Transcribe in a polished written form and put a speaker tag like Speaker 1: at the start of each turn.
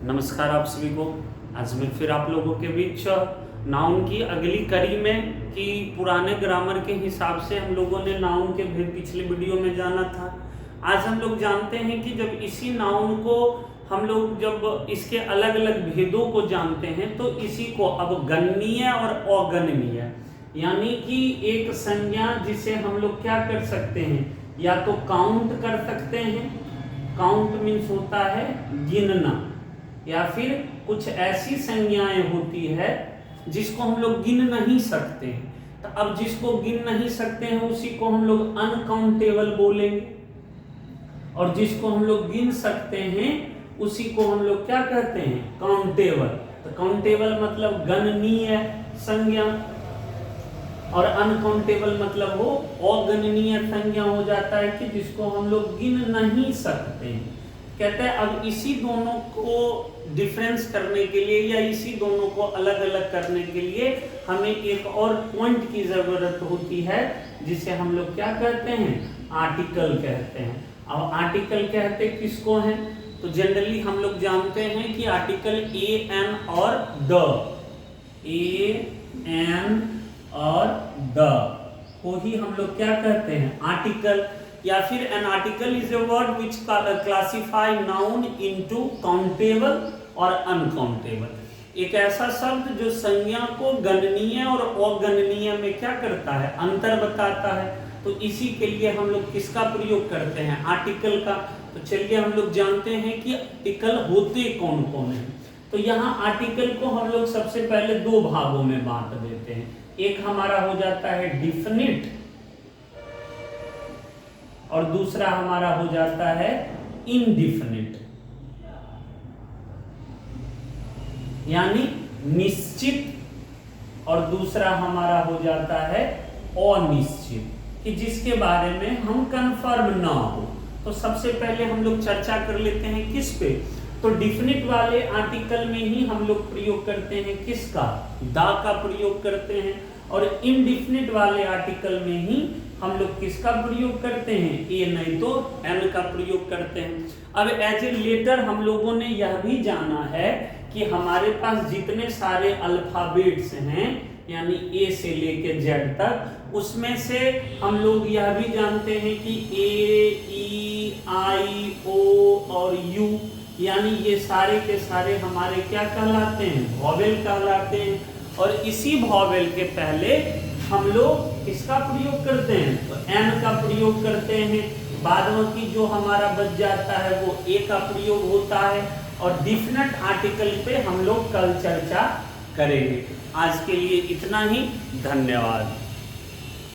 Speaker 1: नमस्कार आप सभी को। आज मैं फिर आप लोगों के बीच नाउन की अगली कड़ी में कि पुराने ग्रामर के हिसाब से हम लोगों ने नाउन के भेद पिछले वीडियो में जाना था। आज हम लोग जानते हैं कि जब इसी नाउन को हम लोग जब इसके अलग अलग भेदों को जानते हैं तो इसी को अब गणनीय और अगणनीय यानी कि एक संज्ञा जिसे हम लोग क्या कर सकते हैं, या तो काउंट कर सकते हैं, काउंट मीन्स होता है गिनना, या फिर कुछ ऐसी संज्ञाएं होती है जिसको हम लोग गिन नहीं सकते हैं। तो अब जिसको गिन नहीं सकते हैं उसी को हम लोग अनकाउंटेबल बोलेंगे, और जिसको हम लोग गिन सकते हैं उसी को हम लोग क्या कहते हैं, काउंटेबल। तो काउंटेबल मतलब गणनीय संज्ञा और अनकाउंटेबल मतलब वो अगणनीय संज्ञा हो जाता है कि जिसको हम लोग गिन नहीं सकते हैं। कहते हैं अब इसी दोनों को डिफरेंस करने के लिए या इसी दोनों को अलग अलग करने के लिए हमें एक और पॉइंट की जरूरत होती है जिसे हम लोग क्या कहते हैं, आर्टिकल कहते हैं। अब आर्टिकल कहते किसको हैं, तो जनरली हम लोग जानते हैं कि आर्टिकल ए एन और द, ए एन और द को ही हम लोग क्या कहते हैं, आर्टिकल। या फिर an article is a word which classify noun into countable और अनकाउंटेबल। एक ऐसा शब्द जो संज्ञा को गणनीय और अगणनीय में क्या करता है, अंतर बताता है। तो इसी के लिए हम लोग किसका प्रयोग करते हैं, आर्टिकल का। तो चलिए हम लोग जानते हैं कि आर्टिकल होते कौन कौन है। तो यहाँ आर्टिकल को हम लोग सबसे पहले दो भागों में बांट देते हैं। एक हमारा हो जाता है डिफिनिट और दूसरा हमारा हो जाता है इनडिफिनिट, यानी निश्चित, और दूसरा हमारा हो जाता है अनिश्चित, कि जिसके बारे में हम कंफर्म ना हो। तो सबसे पहले हम लोग चर्चा कर लेते हैं किस पे, तो डिफिनिट वाले आर्टिकल में ही हम लोग प्रयोग करते हैं किसका, दा का प्रयोग करते हैं, और इनडिफिनिट वाले आर्टिकल में ही हम लोग किसका प्रयोग करते हैं, ए नहीं तो एन का प्रयोग करते हैं। अब एज ए लेटर हम लोगों ने यह भी जाना है कि हमारे पास जितने सारे अल्फाबेट्स हैं यानी ए से लेके जेड तक, उसमें से हम लोग यह भी जानते हैं कि ए, ई, आई, ओ और यू, यानी ये सारे के सारे हमारे क्या कहलाते हैं, वॉवेल कहलाते हैं। और इसी वॉवेल के पहले हम लोग किसका प्रयोग करते हैं, तो एन का प्रयोग करते हैं। बाद में की जो हमारा बच जाता है वो ए का प्रयोग होता है। और डिफिनिट आर्टिकल पे हम लोग कल चर्चा करेंगे। आज के लिए इतना ही, धन्यवाद।